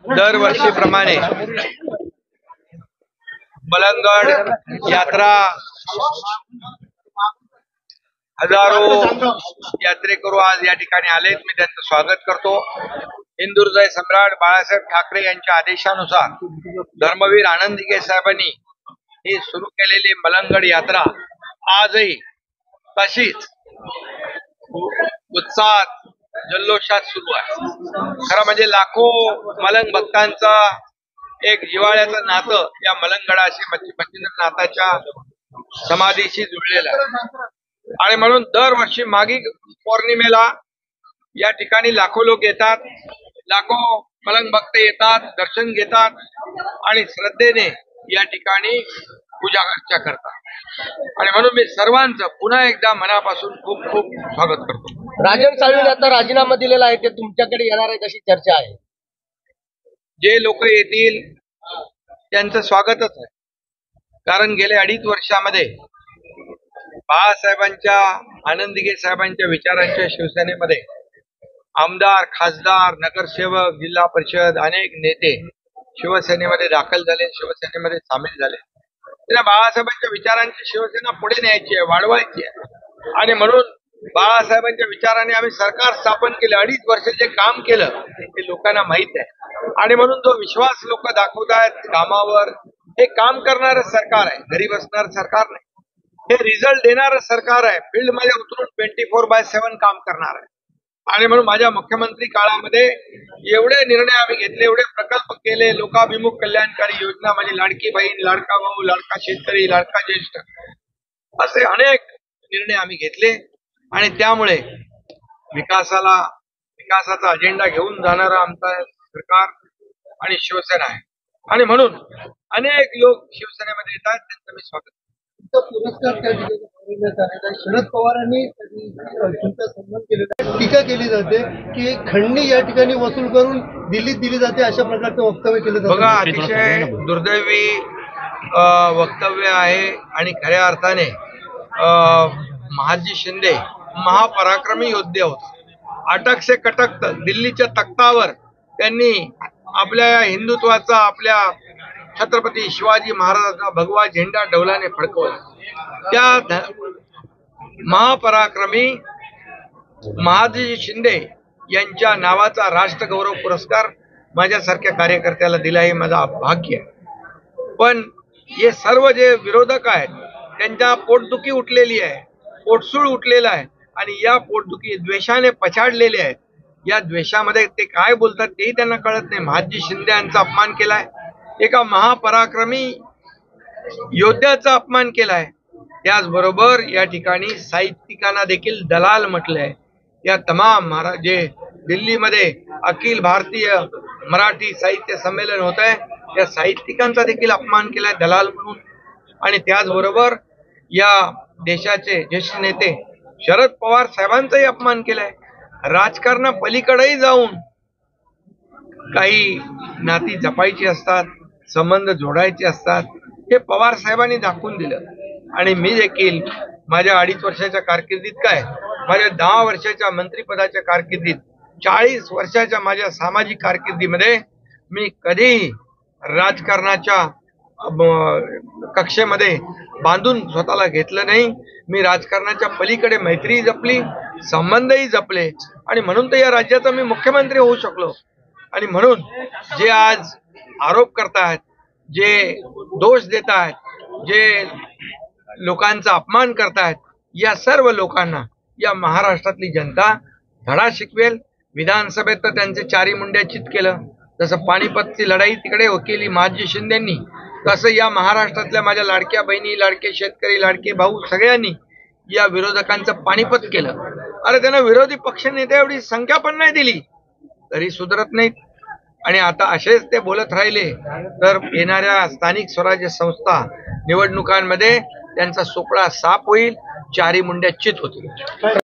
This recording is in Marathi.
दरवर्षीप्रमाणे मलंगड यात्रा हजारो यात्रेकरू आज या ठिकाणी आलेत। मी त्यांचं स्वागत करतो। हिंदुहृदय सम्राट बाळासाहेब ठाकरे यांच्या आदेशानुसार धर्मवीर आनंदीगे साहेबांनी ही सुरू केलेली मलंगड यात्रा आजही तशीच उत्साहात जल्लोषात सुरू आहे। खरं म्हणजे लाखो मलंग भक्तांचा एक जिव्हाळ्याचं नातं या मलंगडाशी मच्छिंद्रनाथाच्या समाधीशी जुळलेलं आहे आणि म्हणून दरवर्षी माघी पौर्णिमेला या ठिकाणी लाखो लोक येतात, लाखो मलंग भक्त येतात, दर्शन घेतात आणि श्रद्धेने या ठिकाणी पूजा अर्चा करतात आणि म्हणून मी सर्वांचं पुन्हा एकदा मनापासून खूप खूप स्वागत करतो। राजन साळवींनी आता राजीनामा दिलेला आहे, ते तुमच्याकडे येणार आहेत अशी चर्चा आहे। जे लोक येतील त्यांचं स्वागतच आहे, कारण गेल्या 2.5 वर्षामध्ये बाळासाहेबांच्या आनंदीगे साहेबांच्या विचारांच्या शिवसेनेमध्ये आमदार, खासदार, नगरसेवक, जिल्हा परिषद अनेक नेते शिवसेनेमध्ये दाखल झाले, शिवसेनेमध्ये सामील झाले। त्यांना बाळासाहेबांच्या विचारांची शिवसेना पुढे न्यायची आहे, वाढवायची आहे आणि म्हणून बाळासाहेबांच्या विचाराने आम्ही सरकार स्थापन केलं। 2.5 वर्ष जे काम केलं ते लोकांना माहित आहे आणि म्हणून जो विश्वास लोक दाखवतायत कामावर, हे काम करणारं सरकार आहे, घरी बसणारं सरकार नाही। हे रिझल्ट देणारं सरकार आहे, फील्ड मध्ये उतरून 24/7 काम करणार आहे आणि म्हणून माझ्या मुख्यमंत्री काळामध्ये एवढे निर्णय आम्ही घेतले, एवढे प्रकल्प केले, लोकाभिमुख कल्याणकारी योजना, माझी लाडकी बहीण, लाडका भाऊ, लाडका शेतकरी, लाडका ज्येष्ठ, असे अनेक निर्णय आम्ही घेतले आणि त्यामुळे विकासाचा अजेंडा घेऊन जाणारा आमचा सरकार आणि शिवसेना आहे आणि म्हणून अनेक लोक शिवसेनेमध्ये येतात, त्यांचं मी स्वागत करतो। पुरस्कार त्या ठिकाणी शरद पवारांनी तुमचा सन्मान केलेला, टीका केली जाते की खंडणी या ठिकाणी वसूल करून दिल्लीत दिली जाते, अशा प्रकारचं वक्तव्य केलं जातं। बघा, अतिशय दुर्दैवी वक्तव्य आहे आणि खऱ्या अर्थाने महादजी शिंदे महापराक्रमी योद्धे होते। अटक से कटक तक दिल्लीच्या तख्तावर त्यांनी आपल्या हिंदुत्वाचा, आपल्या छत्रपती शिवाजी महाराजांचा भगवा झेंडा डौलाने फडकवला। त्या महापराक्रमी महादजी शिंदे यांच्या नावाचा राष्ट्रगौरव पुरस्कार माझ्यासारख्या कार्यकर्त्याला दिला, हे माझा भाग्य आहे। पण हे सर्व जे विरोधक आहेत त्यांच्या पोटदुखी उठलेली आहे, पोटसूळ उठलेला आहे आणि या पोटदुखी द्वेषाने पछाडलेले आहेत। या द्वेषामध्ये ते काय बोलतात तेही त्यांना कळत नाही। महादजी शिंदे यांचा अपमान केलाय, एका महापराक्रमी योद्ध्याचा अपमान केलाय, त्याचबरोबर या ठिकाणी साहित्यिकांना देखील दलाल म्हटलंय। या तमाम जे दिल्लीमध्ये अखिल भारतीय मराठी साहित्य संमेलन होत आहे, या साहित्यिकांचा देखील अपमान केलाय दलाल म्हणून आणि त्याचबरोबर या देशाचे ज्येष्ठ नेते शरद पवार साहेबांचाही अपमान केलाय। राजकारणा पलीकडेही जाऊन काही नाती जपायची असतात, संबंध जोडायचे असतात, हे पवार साहेबांनी दाखवून दिलं आणि मी देखील माझ्या 2.5 वर्षाच्या कारकिर्दीत काय, माझ्या 10 वर्षाच्या मंत्रिपदाच्या कारकिर्दीत, 40 वर्षाच्या माझ्या सामाजिक कारकिर्दीमध्ये मी कधीही राजकारणाच्या कक्षेमध्ये बांधून स्वतःला घेतलं नाही। मी राजकारणाच्या पलीकडे मैत्रीही जपली, संबंधही जपले आणि म्हणून तर या राज्याचा मी मुख्यमंत्री होऊ शकलो आणि म्हणून जे आज आरोप करतायत, जे दोष देत आहेत, जे लोकांचा अपमान करतायत, या सर्व लोकांना या महाराष्ट्रातली जनता धडा शिकवेल। विधानसभेत तर त्यांचे 4 मुंड्या चित केलं, जसं पानिपतची लढाई तिकडे केली महादजी शिंदेंनी, तसं या महाराष्ट्रातल्या माझ्या लाडक्या बहिणी, लाडके शेतकरी, लाडके भाऊ सगळ्यांनी या विरोधकांचं पानिपत केलं। अरे त्यांना विरोधी पक्ष नेते एवढी संख्या पण नाही दिली तरी सुधरत नाहीत आणि आता असेच ते बोलत राहिले तर येणाऱ्या स्थानिक स्वराज्य संस्था निवडणुकांमध्ये त्यांचा सोपळा साफ होईल, 4 मुंड्या चित होतील।